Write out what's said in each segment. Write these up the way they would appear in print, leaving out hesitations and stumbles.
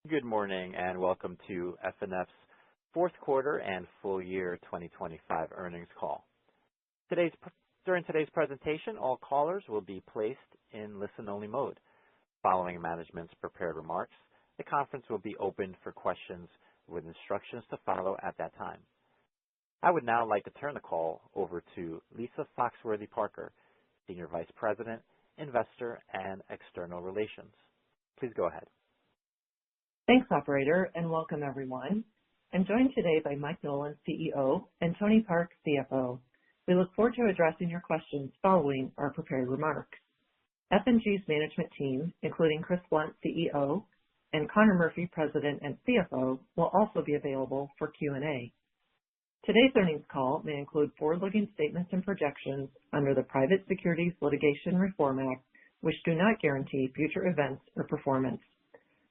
Good morning and welcome to FNF's fourth quarter and full year 2025 earnings call. During today's presentation, all callers will be placed in listen-only mode. Following management's prepared remarks, the conference will be open for questions with instructions to follow at that time. I would now like to turn the call over to Lisa Foxworthy-Parker, Senior Vice President, Investor and External Relations. Please go ahead. Thanks, operator, and welcome everyone. I'm joined today by Mike Nolan, CEO, and Tony Park, CFO. We look forward to addressing your questions following our prepared remarks. F&G's management team, including Chris Blunt, CEO, and Connor Murphy, President and CFO, will also be available for Q&A. Today's earnings call may include forward-looking statements and projections under the Private Securities Litigation Reform Act, which do not guarantee future events or performance.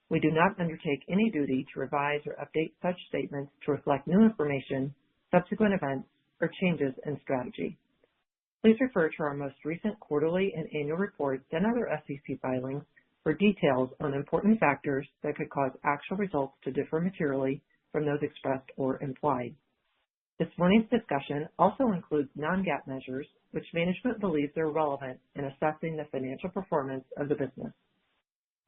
We do not undertake any duty to revise or update such statements to reflect new information, subsequent events, or changes in strategy. Please refer to our most recent quarterly and annual reports and other SEC filings for details on important factors that could cause actual results to differ materially from those expressed or implied. This morning's discussion also includes non-GAAP measures, which management believes are relevant in assessing the financial performance of the business.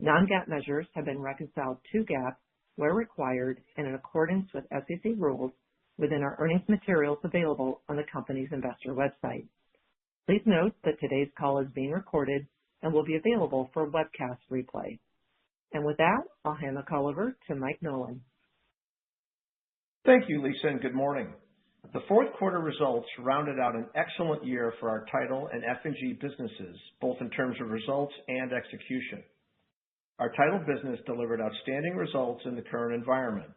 Non-GAAP measures have been reconciled to GAAP where required and in accordance with SEC rules within our earnings materials available on the company's investor website. Please note that today's call is being recorded and will be available for webcast replay. And with that, I'll hand the call over to Mike Nolan. Thank you, Lisa, and good morning. The fourth quarter results rounded out an excellent year for our title and F&G businesses, both in terms of results and execution. Our title business delivered outstanding results in the current environment.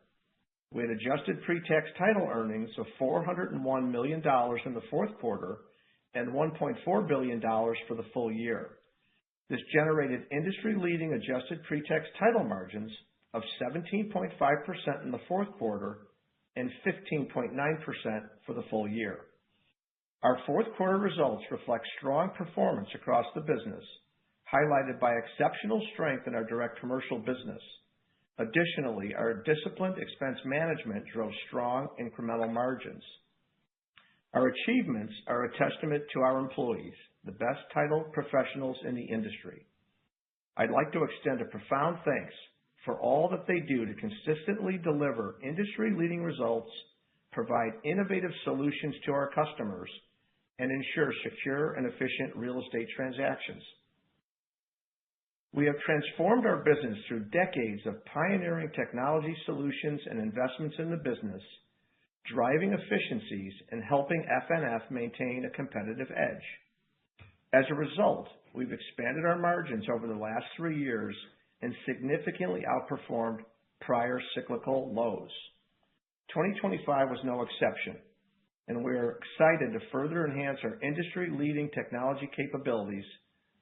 We had adjusted pre-tax title earnings of $401 million in the fourth quarter and $1.4 billion for the full year. This generated industry-leading adjusted pre-tax title margins of 17.5% in the fourth quarter and 15.9% for the full year. Our fourth quarter results reflect strong performance across the business, highlighted by exceptional strength in our direct commercial business. Additionally, our disciplined expense management drove strong incremental margins. Our achievements are a testament to our employees, the best title professionals in the industry. I'd like to extend a profound thanks for all that they do to consistently deliver industry-leading results, provide innovative solutions to our customers, and ensure secure and efficient real estate transactions. We have transformed our business through decades of pioneering technology solutions and investments in the business, driving efficiencies and helping FNF maintain a competitive edge. As a result, we've expanded our margins over the last 3 years and significantly outperformed prior cyclical lows. 2025 was no exception, and we are excited to further enhance our industry-leading technology capabilities,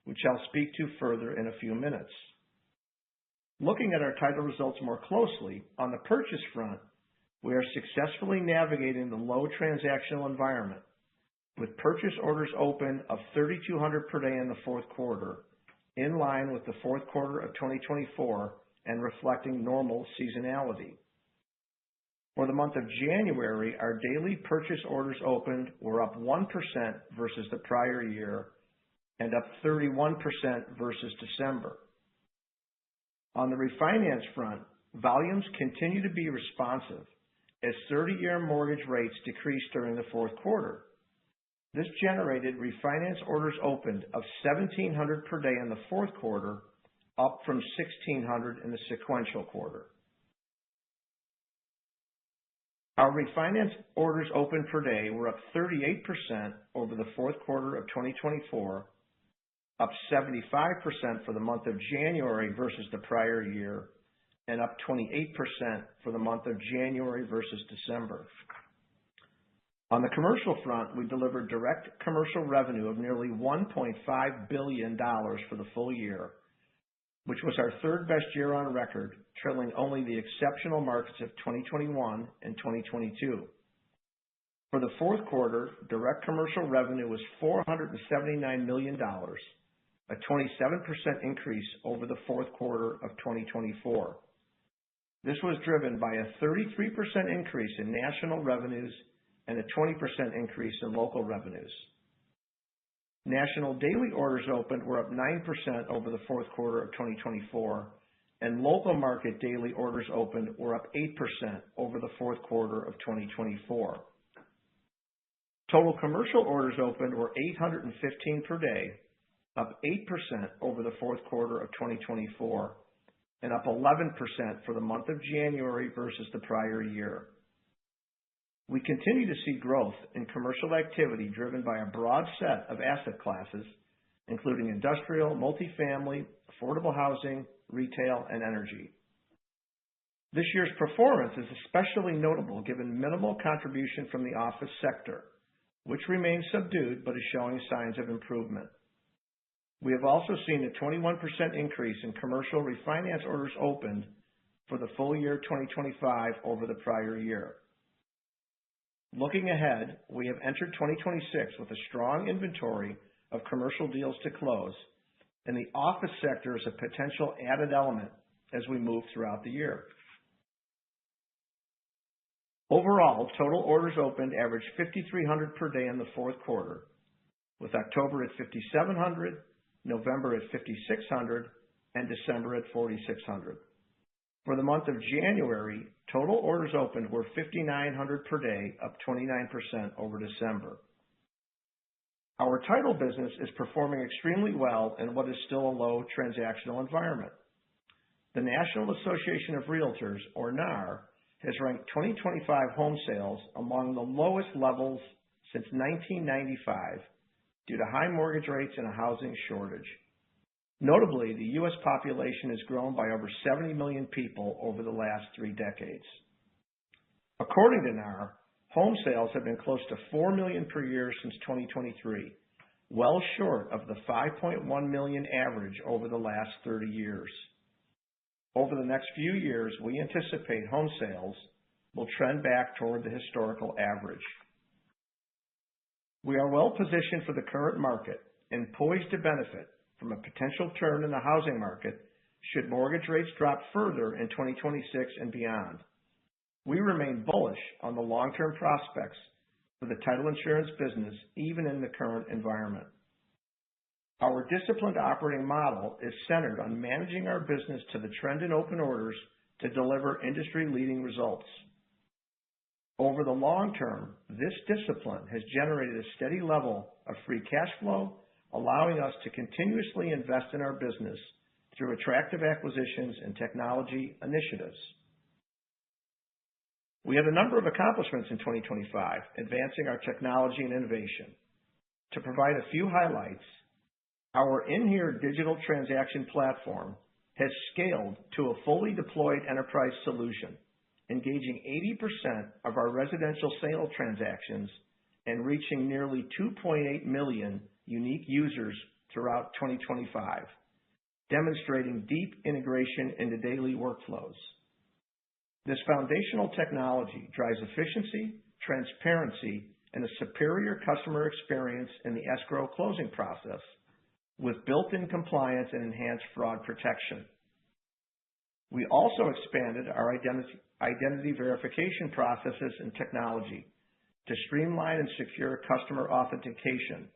which I'll speak to further in a few minutes. Looking at our title results more closely, on the purchase front, we are successfully navigating the low transactional environment, with purchase orders open of 3,200 per day in the fourth quarter, in line with the fourth quarter of 2024 and reflecting normal seasonality. For the month of January, our daily purchase orders opened were up 1% versus the prior year and up 31% versus December. On the refinance front, volumes continue to be responsive as 30-year mortgage rates decreased during the fourth quarter. This generated refinance orders opened of 1,700 per day in the fourth quarter, up from 1,600 in the sequential quarter. Our refinance orders open per day were up 38% over the fourth quarter of 2024, up 75% for the month of January versus the prior year, and up 28% for the month of January versus December. On the commercial front, we delivered direct commercial revenue of nearly $1.5 billion for the full year, which was our third best year on record, trailing only the exceptional markets of 2021 and 2022. For the fourth quarter, direct commercial revenue was $479 million, a 27% increase over the fourth quarter of 2024. This was driven by a 33% increase in national revenues and a 20% increase in local revenues. National daily orders opened were up 9% over the fourth quarter of 2024, and local market daily orders opened were up 8% over the fourth quarter of 2024. Total commercial orders opened were 815 per day, up 8% over the fourth quarter of 2024, and up 11% for the month of January versus the prior year. We continue to see growth in commercial activity driven by a broad set of asset classes, including industrial, multifamily, affordable housing, retail, and energy. This year's performance is especially notable given minimal contribution from the office sector, which remains subdued but is showing signs of improvement. We have also seen a 21% increase in commercial refinance orders opened for the full year 2025 over the prior year. Looking ahead, we have entered 2026 with a strong inventory of commercial deals to close, and the office sector is a potential added element as we move throughout the year. Overall, total orders opened averaged 5,300 per day in the fourth quarter, with October at 5,700, November at 5,600, and December at 4,600. For the month of January, total orders opened were 5,900 per day, up 29% over December. Our title business is performing extremely well in what is still a low transactional environment. The National Association of Realtors, or NAR, has ranked 2025 home sales among the lowest levels since 1995 due to high mortgage rates and a housing shortage. Notably, the U.S. population has grown by over 70 million people over the last 3 decades. According to NAR, home sales have been close to 4 million per year since 2023, well short of the 5.1 million average over the last 30 years. Over the next few years, we anticipate home sales will trend back toward the historical average. We are well positioned for the current market and poised to benefit from a potential turn in the housing market should mortgage rates drop further in 2026 and beyond. We remain bullish on the long-term prospects for the title insurance business, even in the current environment. Our disciplined operating model is centered on managing our business to the trend in open orders to deliver industry-leading results. Over the long term, this discipline has generated a steady level of free cash flow, allowing us to continuously invest in our business through attractive acquisitions and technology initiatives. We had a number of accomplishments in 2025, advancing our technology and innovation. To provide a few highlights, our inHere digital transaction platform has scaled to a fully deployed enterprise solution, engaging 80% of our residential sale transactions and reaching nearly 2.8 million unique users throughout 2025, demonstrating deep integration into daily workflows. This foundational technology drives efficiency, transparency, and a superior customer experience in the escrow closing process, with built-in compliance and enhanced fraud protection. We also expanded our identity verification processes and technology to streamline and secure customer authentication,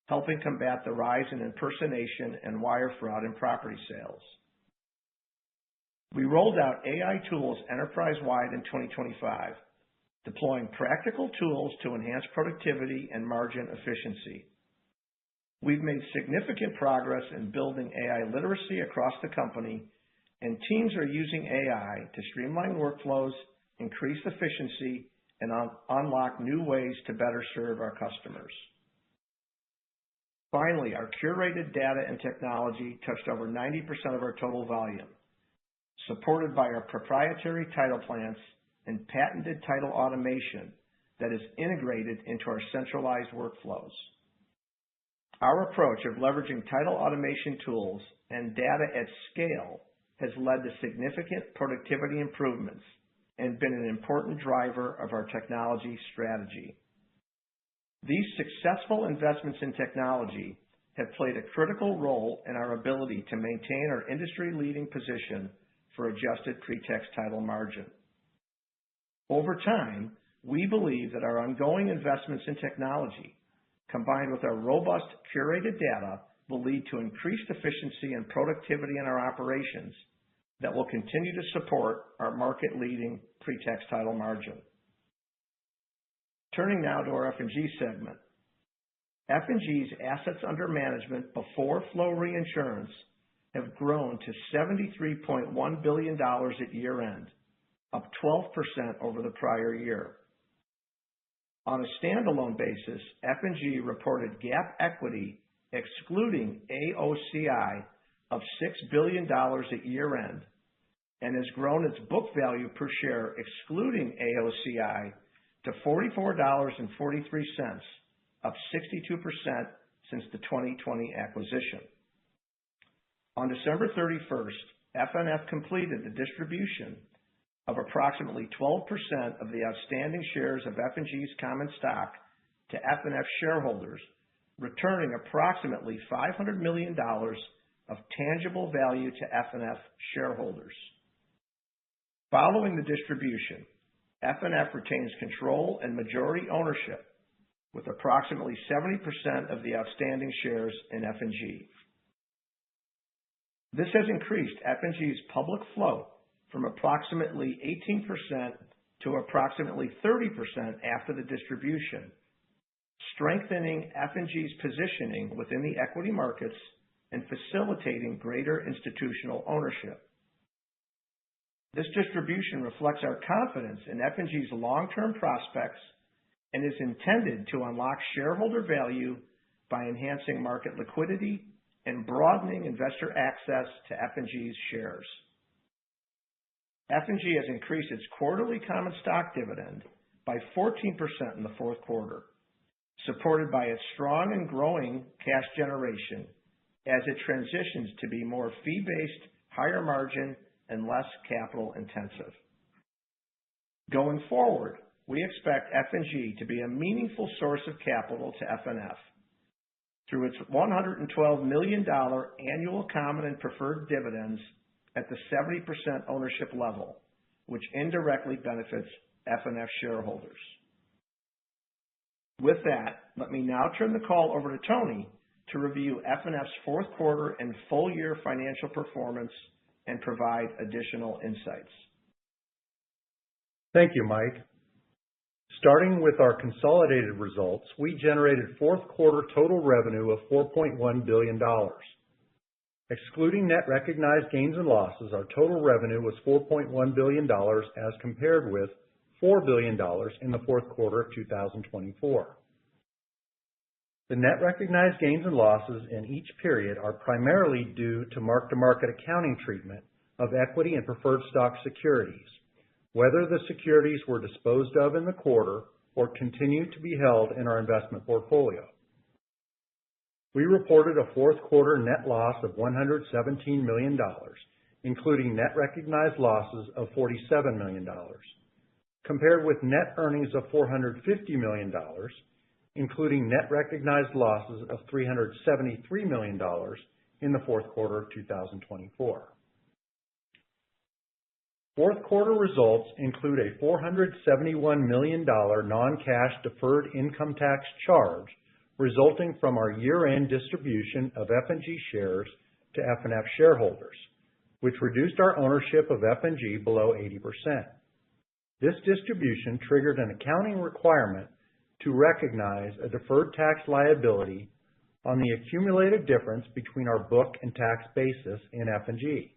helping combat the rise in impersonation and wire fraud in property sales. We rolled out AI tools enterprise-wide in 2025, deploying practical tools to enhance productivity and margin efficiency. We've made significant progress in building AI literacy across the company, and teams are using AI to streamline workflows, increase efficiency, and unlock new ways to better serve our customers. Finally, our curated data and technology touched over 90% of our total volume, supported by our proprietary title plants and patented title automation that is integrated into our centralized workflows. Our approach of leveraging title automation tools and data at scale has led to significant productivity improvements and been an important driver of our technology strategy. These successful investments in technology have played a critical role in our ability to maintain our industry-leading position for adjusted pre-tax title margin. Over time, we believe that our ongoing investments in technology, combined with our robust curated data, will lead to increased efficiency and productivity in our operations that will continue to support our market-leading pre-tax title margin. Turning now to our F&G segment. F&G's assets under management before flow reinsurance have grown to $73.1 billion at year-end, up 12% over the prior year. On a standalone basis, F&G reported GAAP equity excluding AOCI of $6 billion at year-end and has grown its book value per share excluding AOCI to $44.43, up 62% since the 2020 acquisition. On December 31st, FNF completed the distribution of approximately 12% of the outstanding shares of F&G's common stock to FNF shareholders, returning approximately $500 million of tangible value to FNF shareholders. Following the distribution, FNF retains control and majority ownership with approximately 70% of the outstanding shares in F&G. This has increased F&G's public float from approximately 18% to approximately 30% after the distribution, strengthening F&G's positioning within the equity markets and facilitating greater institutional ownership. This distribution reflects our confidence in F&G's long-term prospects and is intended to unlock shareholder value by enhancing market liquidity and broadening investor access to F&G's shares. F&G has increased its quarterly common stock dividend by 14% in the fourth quarter, supported by its strong and growing cash generation as it transitions to be more fee-based, higher margin, and less capital intensive. Going forward, we expect F&G to be a meaningful source of capital to FNF through its $112 million annual common and preferred dividends at the 70% ownership level, which indirectly benefits FNF shareholders. With that, let me now turn the call over to Tony to review FNF's fourth quarter and full year financial performance and provide additional insights. Thank you, Mike. Starting with our consolidated results, we generated fourth quarter total revenue of $4.1 billion. Excluding net recognized gains and losses, our total revenue was $4.1 billion as compared with $4 billion in the fourth quarter of 2024. The net recognized gains and losses in each period are primarily due to mark-to-market accounting treatment of equity and preferred stock securities, whether the securities were disposed of in the quarter or continue to be held in our investment portfolio. We reported a fourth quarter net loss of $117 million, including net recognized losses of $47 million, compared with net earnings of $450 million, including net recognized losses of $373 million in the fourth quarter of 2024. Fourth quarter results include a $471 million non-cash deferred income tax charge resulting from our year-end distribution of F&G shares to FNF shareholders, which reduced our ownership of F&G below 80%. This distribution triggered an accounting requirement to recognize a deferred tax liability on the accumulated difference between our book and tax basis in F&G.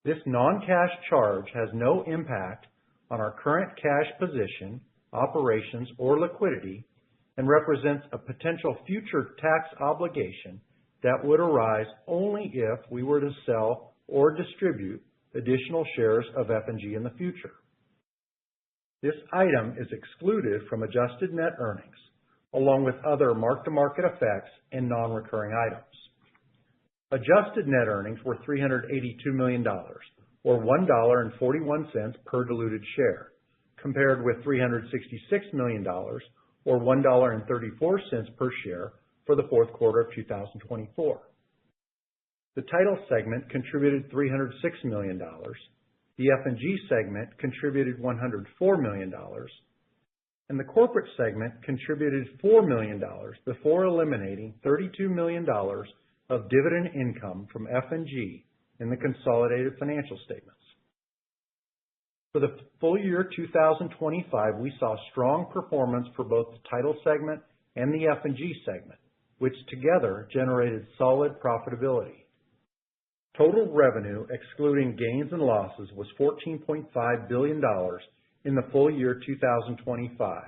This non-cash charge has no impact on our current cash position, operations, or liquidity, and represents a potential future tax obligation that would arise only if we were to sell or distribute additional shares of F&G in the future. This item is excluded from adjusted net earnings, along with other mark-to-market effects and non-recurring items. Adjusted net earnings were $382 million, or $1.41 per diluted share, compared with $366 million, or $1.34 per share for the fourth quarter of 2024. The title segment contributed $306 million. The F&G segment contributed $104 million. And the corporate segment contributed $4 million before eliminating $32 million of dividend income from F&G in the consolidated financial statements. For the full year 2025, we saw strong performance for both the title segment and the F&G segment, which together generated solid profitability. Total revenue, excluding gains and losses, was $14.5 billion in the full year 2025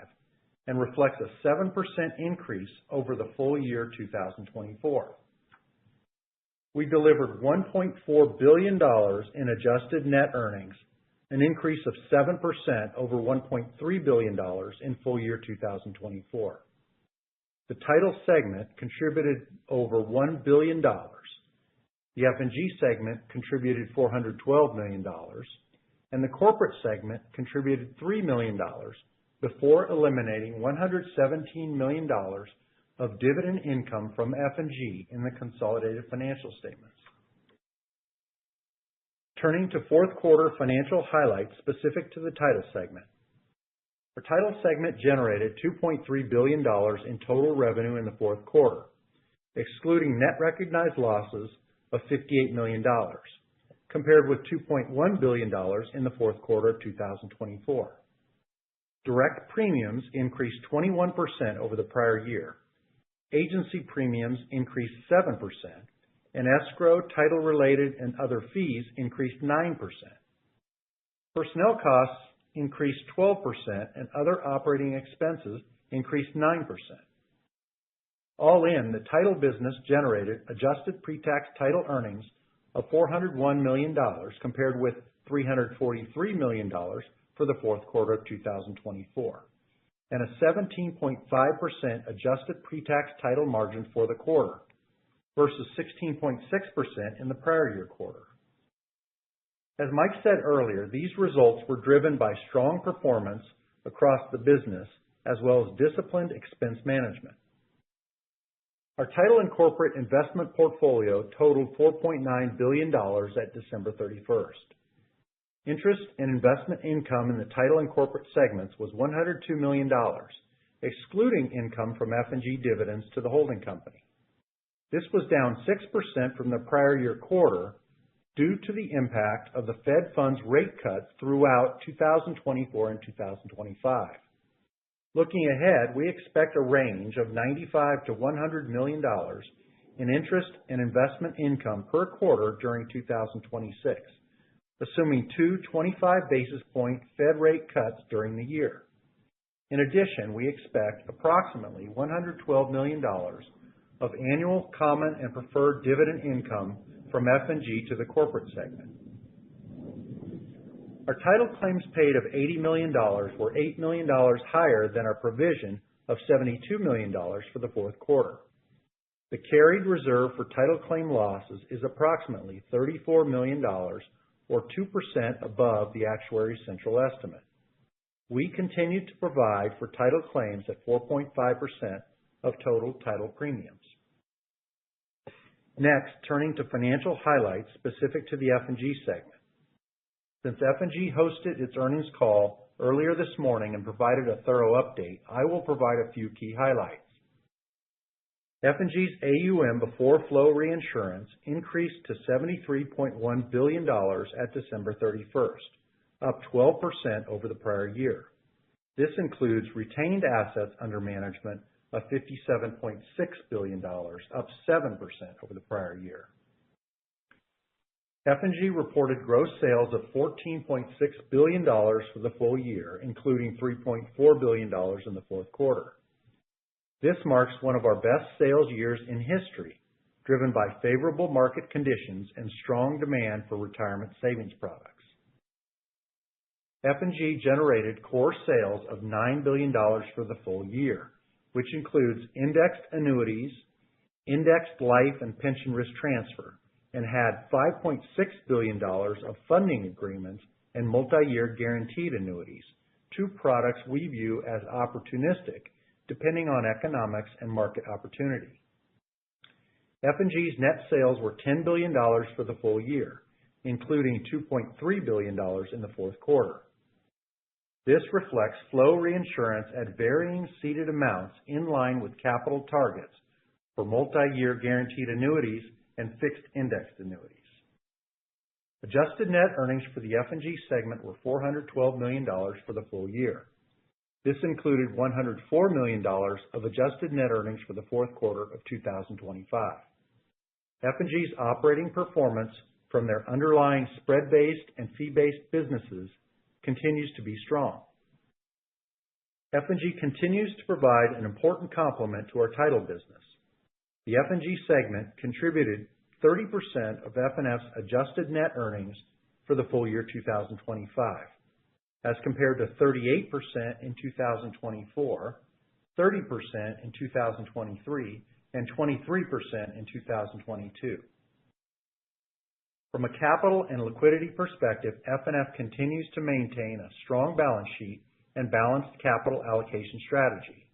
and reflects a 7% increase over the full year 2024. We delivered $1.4 billion in adjusted net earnings, an increase of 7% over $1.3 billion in full year 2024. The title segment contributed over $1 billion. The F&G segment contributed $412 million, and the corporate segment contributed $3 million before eliminating $117 million of dividend income from F&G in the consolidated financial statements. Turning to fourth quarter financial highlights specific to the title segment. Our title segment generated $2.3 billion in total revenue in the fourth quarter, excluding net recognized losses of $58 million, compared with $2.1 billion in the fourth quarter of 2024. Direct premiums increased 21% over the prior year. Agency premiums increased 7%, and escrow, title-related, and other fees increased 9%. Personnel costs increased 12%, and other operating expenses increased 9%. All in, the title business generated adjusted pre-tax title earnings of $401 million compared with $343 million for the fourth quarter of 2024, and a 17.5% adjusted pre-tax title margin for the quarter versus 16.6% in the prior year quarter. As Mike said earlier, these results were driven by strong performance across the business as well as disciplined expense management. Our title and corporate investment portfolio totaled $4.9 billion at December 31st. Interest and investment income in the title and corporate segments was $102 million, excluding income from F&G dividends to the holding company. This was down 6% from the prior year quarter due to the impact of the Fed funds rate cuts throughout 2024 and 2025. Looking ahead, we expect a range of $95 to $100 million in interest and investment income per quarter during 2026, assuming 25 basis point Fed rate cuts during the year. In addition, we expect approximately $112 million of annual common and preferred dividend income from F&G to the corporate segment. Our title claims paid of $80 million were $8 million higher than our provision of $72 million for the fourth quarter. The carried reserve for title claim losses is approximately $34 million, or 2% above the actuary's central estimate. We continue to provide for title claims at 4.5% of total title premiums. Next, turning to financial highlights specific to the F&G segment. Since F&G hosted its earnings call earlier this morning and provided a thorough update, I will provide a few key highlights. F&G's AUM before flow reinsurance increased to $73.1 billion at December 31st, up 12% over the prior year. This includes retained assets under management of $57.6 billion, up 7% over the prior year. F&G reported gross sales of $14.6 billion for the full year, including $3.4 billion in the fourth quarter. This marks one of our best sales years in history, driven by favorable market conditions and strong demand for retirement savings products. F&G generated core sales of $9 billion for the full year, which includes indexed annuities, indexed life and pension risk transfer, and had $5.6 billion of funding agreements and multi-year guaranteed annuities, two products we view as opportunistic depending on economics and market opportunity. F&G's net sales were $10 billion for the full year, including $2.3 billion in the fourth quarter. This reflects flow reinsurance at varying ceded amounts in line with capital targets for multi-year guaranteed annuities and fixed indexed annuities. Adjusted net earnings for the F&G segment were $412 million for the full year. This included $104 million of adjusted net earnings for the fourth quarter of 2025. F&G's operating performance from their underlying spread-based and fee-based businesses continues to be strong. F&G continues to provide an important complement to our title business. The F&G segment contributed 30% of FNF's adjusted net earnings for the full year 2025, as compared to 38% in 2024, 30% in 2023, and 23% in 2022. From a capital and liquidity perspective, FNF continues to maintain a strong balance sheet and balanced capital allocation strategy.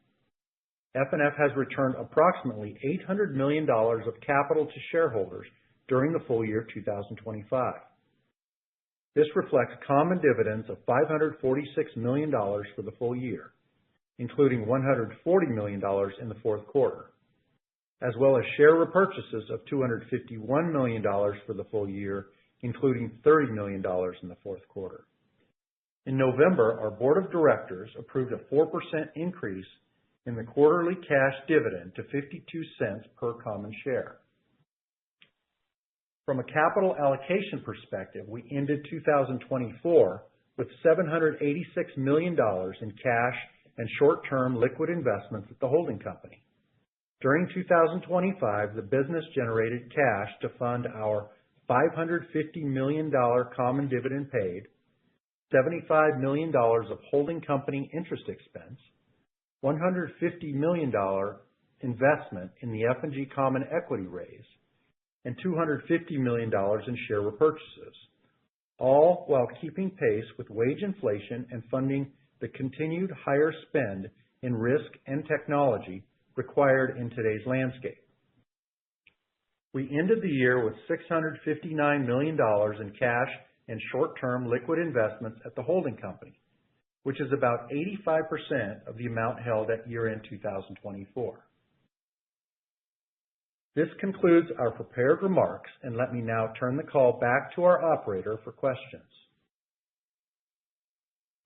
FNF has returned approximately $800 million of capital to shareholders during the full year 2025. This reflects common dividends of $546 million for the full year, including $140 million in the fourth quarter, as well as share repurchases of $251 million for the full year, including $30 million in the fourth quarter. In November, our board of directors approved a 4% increase in the quarterly cash dividend to 52 cents per common share. From a capital allocation perspective, we ended 2024 with $786 million in cash and short-term liquid investments at the holding company. During 2025, the business generated cash to fund our $550 million common dividend paid, $75 million of holding company interest expense, $150 million investment in the F&G common equity raise, and $250 million in share repurchases, all while keeping pace with wage inflation and funding the continued higher spend in risk and technology required in today's landscape. We ended the year with $659 million in cash and short-term liquid investments at the holding company, which is about 85% of the amount held at year-end 2024. This concludes our prepared remarks, and let me now turn the call back to our operator for questions.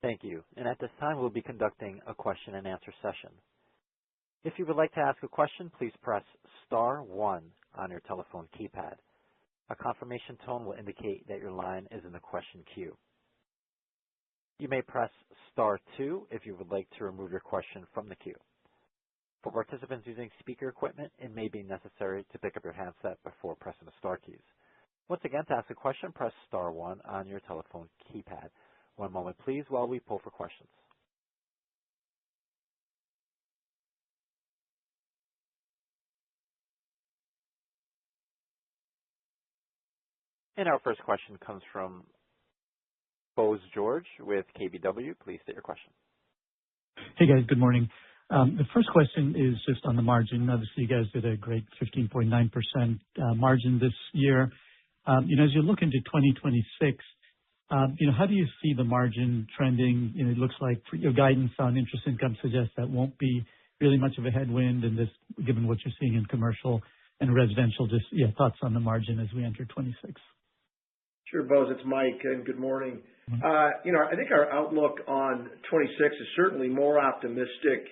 Thank you. And at this time, we'll be conducting a question and answer session. If you would like to ask a question, please press star 1 on your telephone keypad. A confirmation tone will indicate that your line is in the question queue. You may press star 2 if you would like to remove your question from the queue. For participants using speaker equipment, it may be necessary to pick up your handset before pressing the star keys. Once again, to ask a question, press star 1 on your telephone keypad. One moment, please, while we pull for questions. And our first question comes from Bose George with KBW. Please state your question. Hey, guys. Good morning. The first question is just on the margin. Obviously, you guys did a great 15.9% margin this year. As you look into 2026, how do you see the margin trending? It looks like your guidance on interest income suggests that won't be really much of a headwind, and given what you're seeing in commercial and residential, just thoughts on the margin as we enter 26. Sure, Bose. It's Mike, and good morning. I think our outlook on 26 is certainly more optimistic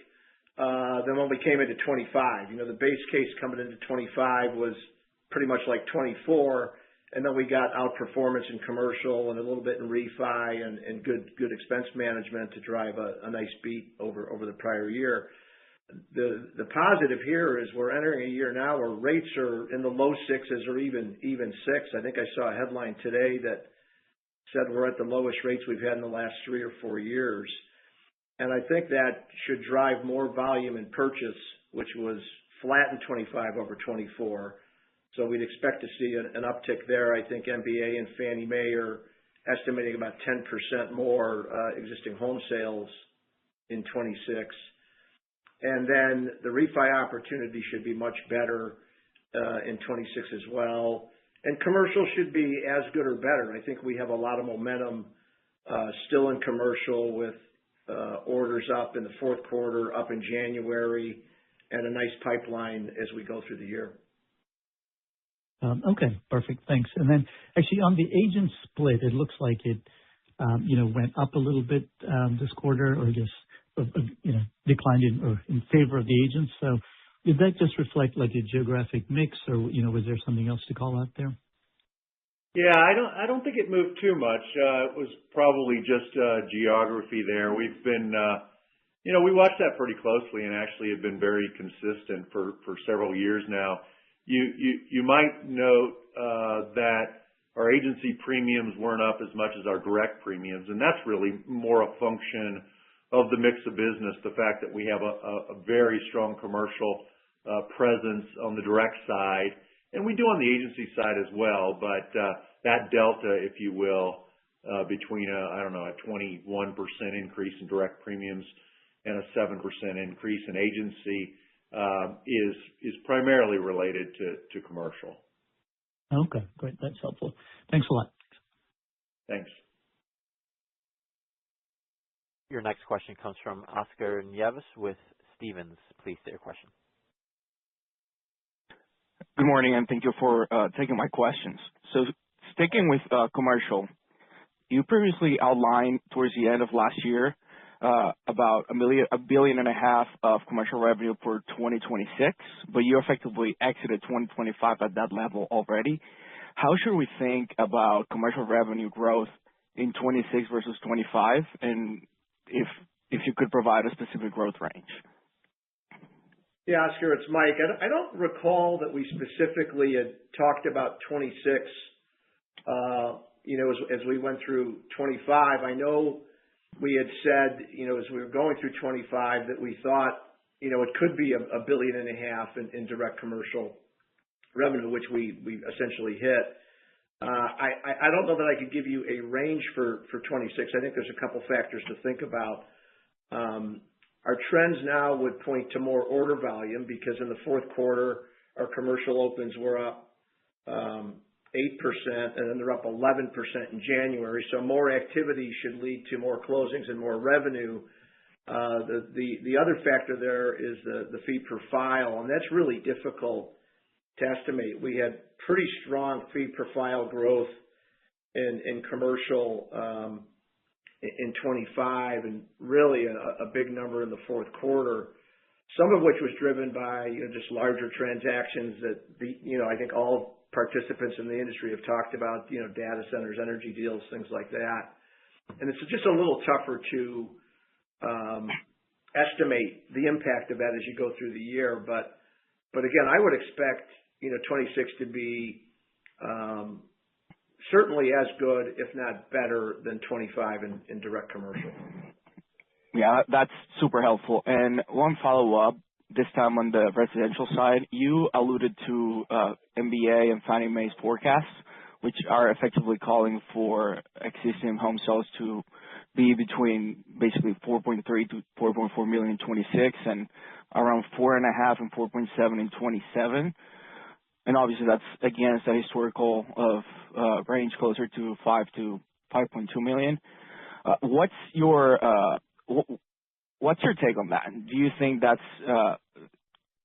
than when we came into 25. The base case coming into 25 was pretty much like 24, and then we got outperformance in commercial and a little bit in refi and good expense management to drive a nice beat over the prior year. The positive here is we're entering a year now where rates are in the low sixes or even 6. I think I saw a headline today that said we're at the lowest rates we've had in the last 3 or 4 years. And I think that should drive more volume in purchase, which was flat in 25 over 24. So we'd expect to see an uptick there. I think MBA and Fannie Mae are estimating about 10% more existing home sales in 26. And then the refi opportunity should be much better. in 26 as well. And commercial should be as good or better. I think we have a lot of momentum still in commercial with orders up in the fourth quarter, up in January, and a nice pipeline as we go through the year. Okay, perfect. Thanks. And then actually on the agent split, it looks like it, went up a little bit this quarter, or just, declined in favor of the agents. So did that just reflect like a geographic mix, or, was there something else to call out there? Yeah, I don't think it moved too much. It was probably just geography there. We've been, we watch that pretty closely and actually have been very consistent for several years now. You might note that our agency premiums weren't up as much as our direct premiums, and that's really more a function of the mix of business, the fact that we have a very strong commercial presence on the direct side, and we do on the agency side as well. But that delta, if you will, between a 21% increase in direct premiums and a 7% increase in agency is primarily related to commercial. Okay, great. That's helpful. Thanks a lot. Thanks. Your next question comes from Oscar Nieves with Stephens. Please state your question. Good morning, and thank you for taking my questions. So sticking with commercial, you previously outlined towards the end of last year about $1.5 billion of commercial revenue for 2026, but you effectively exited 2025 at that level already. How should we think about commercial revenue growth in 26 versus 25, and if you could provide a specific growth range? Yeah, Oscar, it's Mike. I don't recall that we specifically had talked about 26, as we went through 25. I know we had said, as we were going through 25, that we thought, it could be $1.5 billion in direct commercial revenue, which we essentially hit. I don't know that I could give you a range for 26. I think there's a couple factors to think about. Our trends now would point to more order volume because in the fourth quarter, our commercial opens were up 8%, and then they're up 11% in January. So more activity should lead to more closings and more revenue. The other factor there is the fee per file, and that's really difficult to estimate. We had pretty strong fee per file growth in commercial in 25, and really a big number in the fourth quarter, some of which was driven by just larger transactions that I think all participants in the industry have talked about, data centers, energy deals, things like that. And it's just a little tougher to estimate the impact of that as you go through the year. But again, I would expect 26 to be certainly as good, if not better, than 25 in direct commercial. Yeah, that's super helpful. And one follow-up, this time on the residential side, you alluded to MBA and Fannie Mae's forecasts, which are effectively calling for existing home sales to be between basically 4.3 to 4.4 million in 26 and around 4.5 and 4.7 in 27. And obviously that's against a historical of range closer to 5 to 5.2 million. What's your take on that? Do you think that's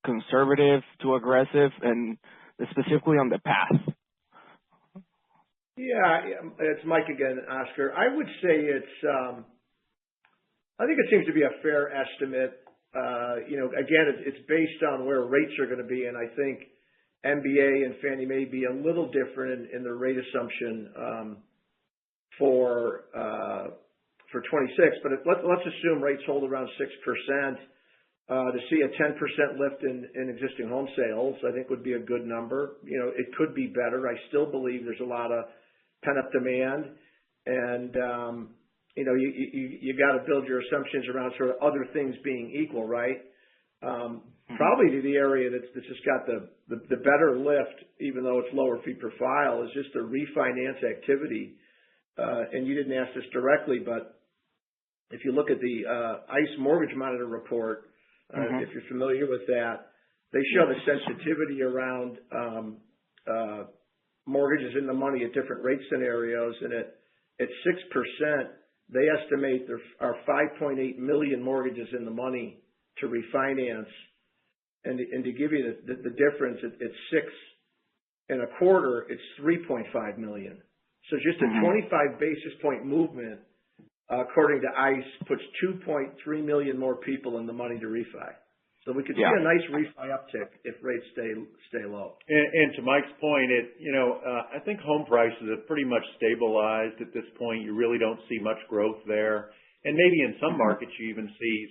conservative to aggressive, and specifically on the path? Yeah, it's Mike again, Oscar. I would say I think it seems to be a fair estimate. Again, it's based on where rates are going to be, and I think MBA and Fannie Mae be a little different in the rate assumption for 26. But let's assume rates hold around 6%. To see a 10% lift in existing home sales, I think would be a good number. It could be better. I still believe there's a lot of pent-up demand, and you got to build your assumptions around sort of other things being equal, right? Probably the area that's just got the better lift, even though it's lower fee per file, is just the refinance activity. And you didn't ask this directly, but if you look at the ICE Mortgage Monitor report, if you're familiar with that, they show the sensitivity around mortgages in the money at different rate scenarios, and at 6%, they estimate there are 5.8 million mortgages in the money to refinance. And to give you the difference, it's 6.25, it's 3.5 million. So just a 25 basis point movement, according to ICE, puts 2.3 million more people in the money to refi. So we could see a nice refi uptick if rates stay low. And to Mike's point, I think home prices have pretty much stabilized at this point. You really don't see much growth there, and maybe in some markets you even see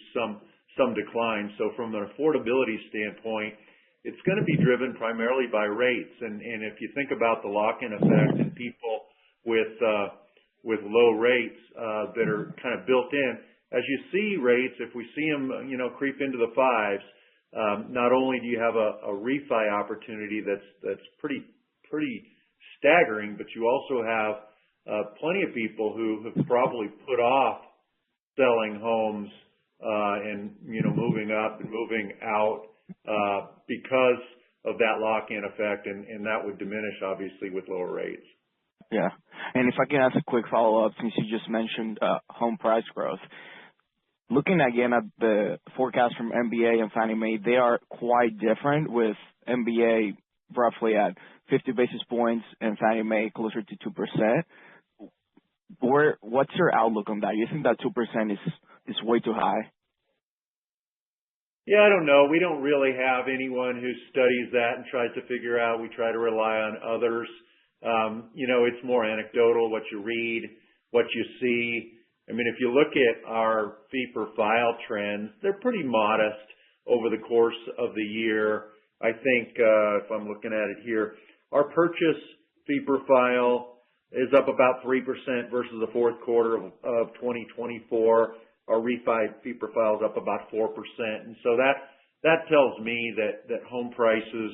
some decline. So from an affordability standpoint, it's going to be driven primarily by rates. And if you think about the lock-in effect and people with low rates that are kind of built in, as you see rates, if we see them, creep into the fives, not only do you have a refi opportunity that's pretty staggering, but you also have plenty of people who have probably put off selling homes and moving up and moving out because of that lock-in effect, and that would diminish obviously with lower rates. Yeah, and if I can ask a quick follow-up, since you just mentioned home price growth. Looking again at the forecast from MBA and Fannie Mae, they are quite different, with MBA roughly at 50 basis points and Fannie Mae closer to 2%. What's your outlook on that? You think that 2% is way too high? Yeah, I don't know. We don't really have anyone who studies that and tries to figure out. We try to rely on others. It's more anecdotal, what you read, what you see. I mean, if you look at our fee per file trends, they're pretty modest over the course of the year. I think if I'm looking at it here, our purchase fee per file is up about 3% versus the fourth quarter of 2024. Our refi fee per file is up about 4%. And so that tells me that home prices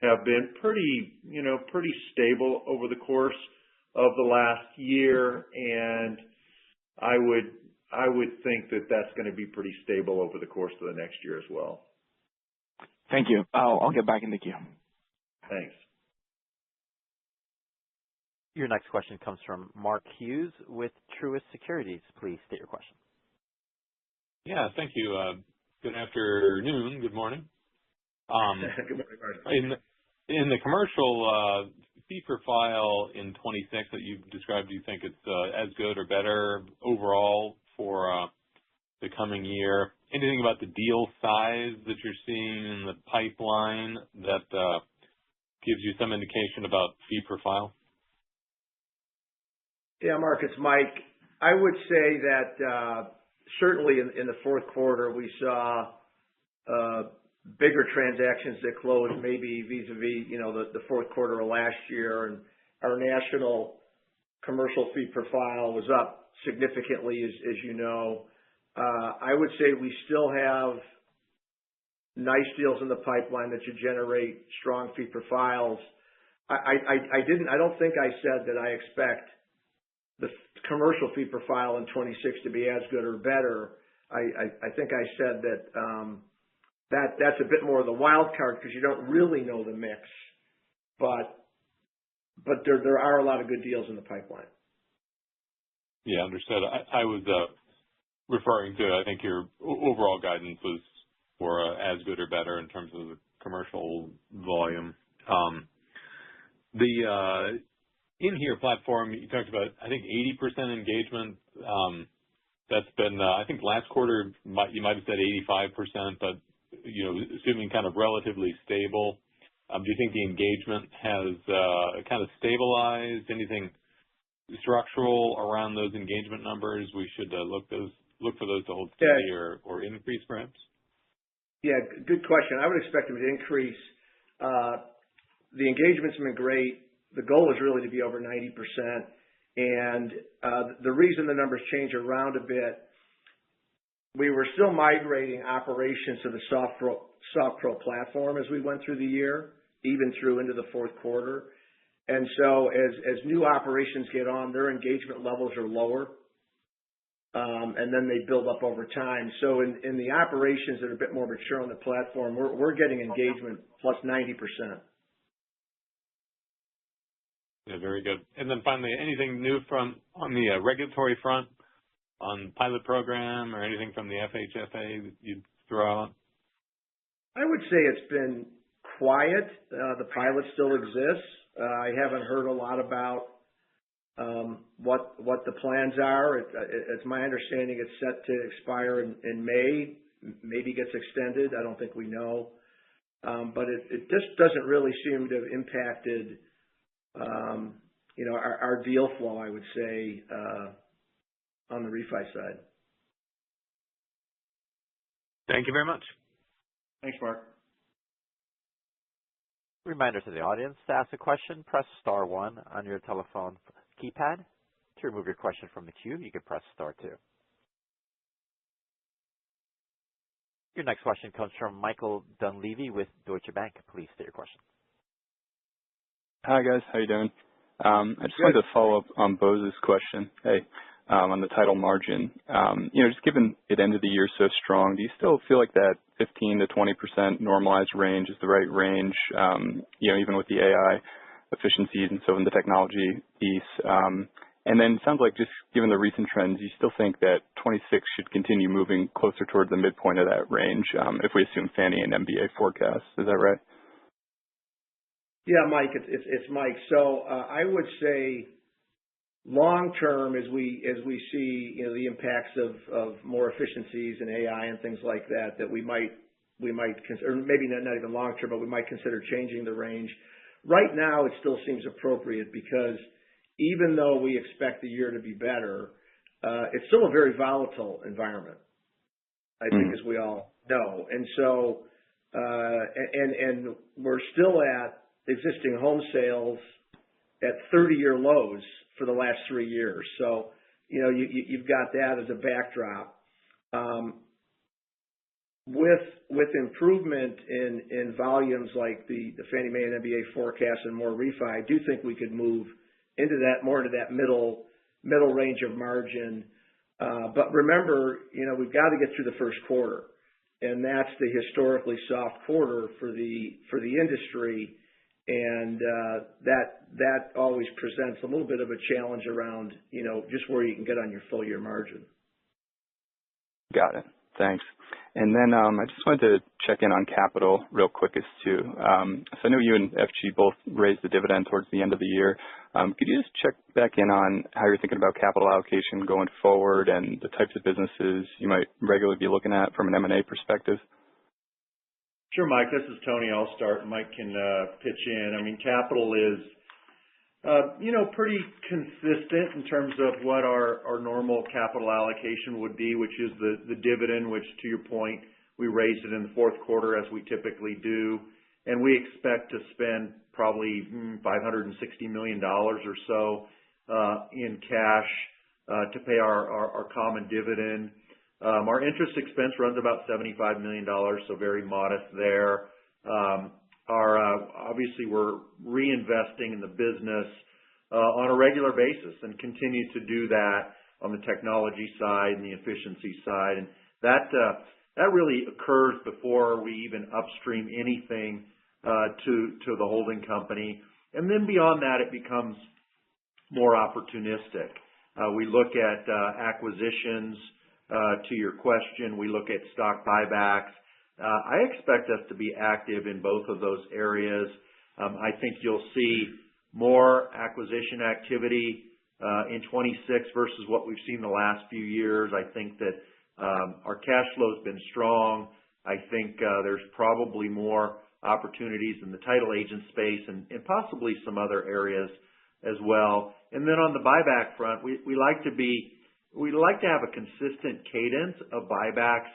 have been pretty stable over the course of the last year, and I would think that that's going to be pretty stable over the course of the next year as well. Thank you. I'll get back in the queue. Thanks. Your next question comes from Mark Hughes with Truist Securities. Please state your question. Yeah, thank you. Good afternoon. Good morning. Good morning, Mark. In the commercial fee per file in 26 that you've described, do you think it's as good or better overall for the coming year? Anything about the deal size that you're seeing in the pipeline that gives you some indication about fee per file? Yeah, Mark, it's Mike. I would say that certainly in the fourth quarter we saw bigger transactions that closed maybe vis-a-vis, the fourth quarter of last year, and our national commercial fee per file was up significantly, as you know. I would say we still have nice deals in the pipeline that should generate strong fee per files. I don't think I said that I expect the commercial fee per file in 26 to be as good or better. I think I said that that's a bit more of the wild card because you don't really know the mix, but there are a lot of good deals in the pipeline. Yeah, understood. I was referring to, I think your overall guidance was for as good or better in terms of the commercial volume. The in-here platform, you talked about, I think, 80% engagement. That's been, I think last quarter you might have said 85%, but assuming kind of relatively stable. Do you think the engagement has kind of stabilized? Anything structural around those engagement numbers? We should look for those to hold steady or increase, perhaps. Yeah, good question. I would expect them to increase. The engagement's been great. The goal is really to be over 90%. And the reason the numbers change around a bit, we were still migrating operations to the SoftPro platform as we went through the year, even through into the fourth quarter. And so as new operations get on, their engagement levels are lower. and then they build up over time. So in the operations that are a bit more mature on the platform, we're getting engagement plus 90%. Yeah, very good. And then finally, anything new on the regulatory front, on pilot program or anything from the FHFA that you'd throw out? I would say it's been quiet. The pilot still exists. I haven't heard a lot about what the plans are. It's my understanding it's set to expire in May, maybe gets extended. I don't think we know. But it just doesn't really seem to have impacted, our deal flow, I would say, on the refi side. Thank you very much. Thanks, Mark. Reminder to the audience, to ask a question, press star 1 on your telephone keypad. To remove your question from the queue, you can press star 2. Your next question comes from Michael Dunleavy with Deutsche Bank. Please state your question. Hi, guys. How you doing? I just wanted to follow up on Bose's question. Hey, on the title margin. Just given it ended the year so strong, do you still feel like that 15 to 20% normalized range is the right range, even with the AI efficiencies and so in the technology piece? And then it sounds like just given the recent trends, you still think that 26 should continue moving closer toward the midpoint of that range if we assume Fannie and MBA forecasts. Is that right? Yeah, Mike, it's Mike. So I would say long term, as we see the impacts of more efficiencies in AI and things like that we might consider, or maybe not even long term, but we might consider changing the range. Right now, it still seems appropriate because even though we expect the year to be better, it's still a very volatile environment, I think, as we all know. And so, and we're still at existing home sales at 30-year lows for the last 3 years. So, you've got that as a backdrop. With improvement in volumes like the Fannie Mae and MBA forecast and more refi, I do think we could move into that middle range of margin. But remember, we've got to get through the first quarter, and that's the historically soft quarter for the industry. And that always presents a little bit of a challenge around, just where you can get on your full year margin. Got it. Thanks. And then I just wanted to check in on capital real quick as too. So I know you and FG both raised the dividend towards the end of the year. Could you just check back in on how you're thinking about capital allocation going forward and the types of businesses you might regularly be looking at from an M&A perspective? Sure, Mike. This is Tony. I'll start, and Mike can pitch in. I mean, capital is, pretty consistent in terms of what our normal capital allocation would be, which is the dividend, which, to your point, we raised it in the fourth quarter as we typically do. And we expect to spend probably $560 million or so in cash to pay our common dividend. Our interest expense runs about $75 million, so very modest there. Obviously, we're reinvesting in the business on a regular basis and continue to do that on the technology side and the efficiency side. And that really occurs before we even upstream anything to the holding company. And then beyond that, it becomes more opportunistic. We look at acquisitions. To your question, we look at stock buybacks. I expect us to be active in both of those areas. I think you'll see more acquisition activity in 26 versus what we've seen the last few years. I think that our cash flow has been strong. I think there's probably more opportunities in the title agent space and possibly some other areas as well. And then on the buyback front, we like to have a consistent cadence of buybacks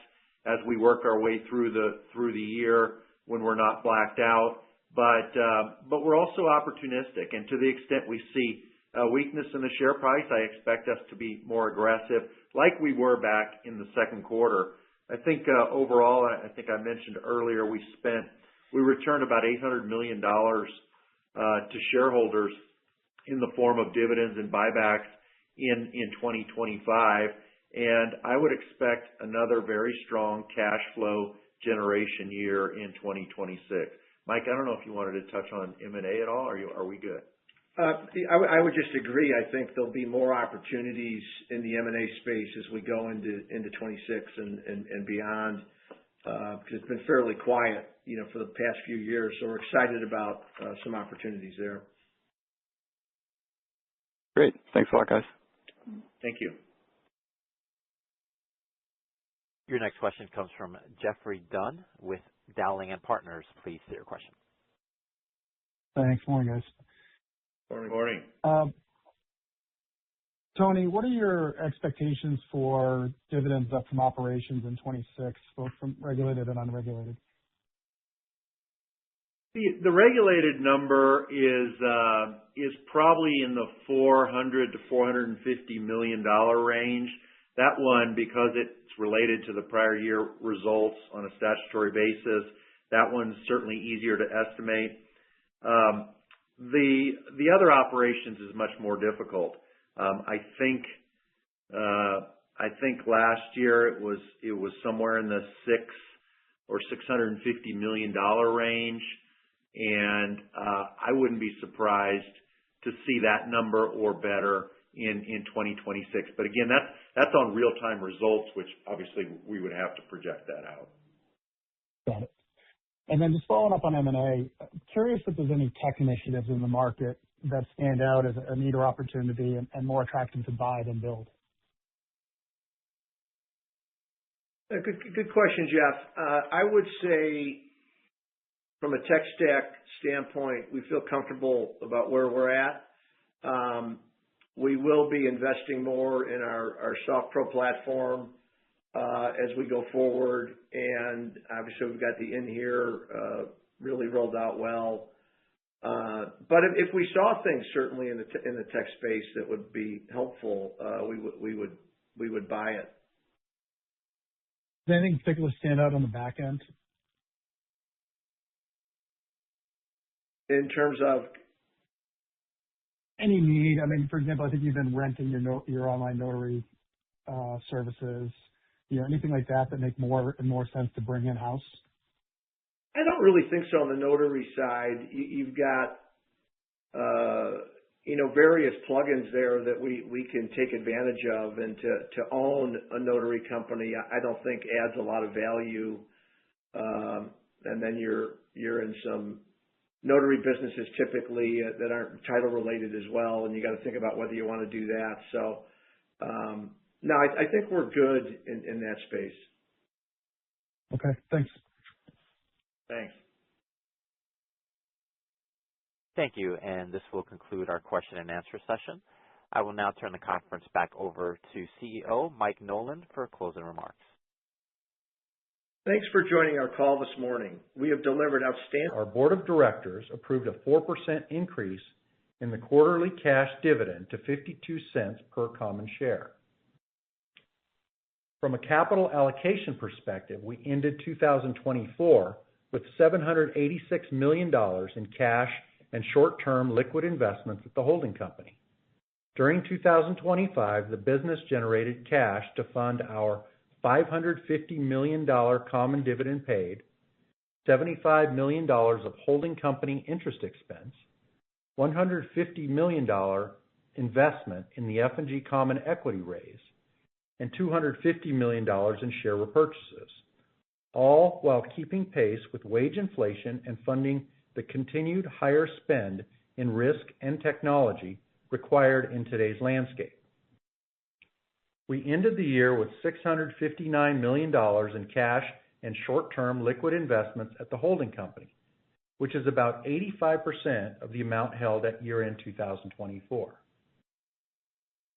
as we work our way through the year when we're not blacked out. But we're also opportunistic, and to the extent we see weakness in the share price, I expect us to be more aggressive, like we were back in the second quarter. I think overall, I think I mentioned earlier, we returned about $800 million to shareholders in the form of dividends and buybacks in 2025. and I would expect another very strong cash flow generation year in 2026. Mike, I don't know if you wanted to touch on M&A at all. Are we good? I would just agree. I think there'll be more opportunities in the M&A space as we go into 26 and beyond, because it's been fairly quiet, for the past few years. So we're excited about some opportunities there. Great. Thanks a lot, guys. Thank you. Your next question comes from Jeffrey Dunn with Dowling & Partners. Please state your question. Thanks. Morning, guys. Morning. Tony, what are your expectations for dividends up from operations in 26, both from regulated and unregulated? The regulated number is probably in the $400 to $450 million range. That one, because it's related to the prior year results on a statutory basis, that one's certainly easier to estimate. The other operations is much more difficult. I think last year it was somewhere in the $650 million range, and I wouldn't be surprised to see that number or better in 2026. But again, that's on real-time results, which obviously we would have to project that out. Got it. And then just following up on M&A, curious if there's any tech initiatives in the market that stand out as a neater opportunity and more attractive to buy than build. Good question, Jeff. I would say from a tech stack standpoint, we feel comfortable about where we're at. We will be investing more in our SoftPro platform as we go forward, and obviously we've got the inHere really rolled out well. But if we saw things certainly in the tech space that would be helpful, we would buy it. Does anything particular stand out on the back end? In terms of any need? I mean, for example, I think you've been renting your online notary services. Anything like that make more and more sense to bring in house? I don't really think so on the notary side. You've got various plugins there that we can take advantage of, and to own a notary company, I don't think adds a lot of value. And then you're in some notary businesses typically that aren't title related as well, and you got to think about whether you want to do that. So no, I think we're good in that space. Okay, thanks. Thanks. Thank you, and this will conclude our question and answer session. I will now turn the conference back over to CEO Mike Nolan for closing remarks. Thanks for joining our call this morning. We have delivered outstanding. Our board of directors approved a 4% increase in the quarterly cash dividend to 52 cents per common share. From a capital allocation perspective, we ended 2024 with $786 million in cash and short-term liquid investments at the holding company. During 2025, the business generated cash to fund our $550 million common dividend paid, $75 million of holding company interest expense, $150 million investment in the F&G common equity raise, and $250 million in share repurchases, all while keeping pace with wage inflation and funding the continued higher spend in risk and technology required in today's landscape. We ended the year with $659 million in cash and short-term liquid investments at the holding company, which is about 85% of the amount held at year-end 2024.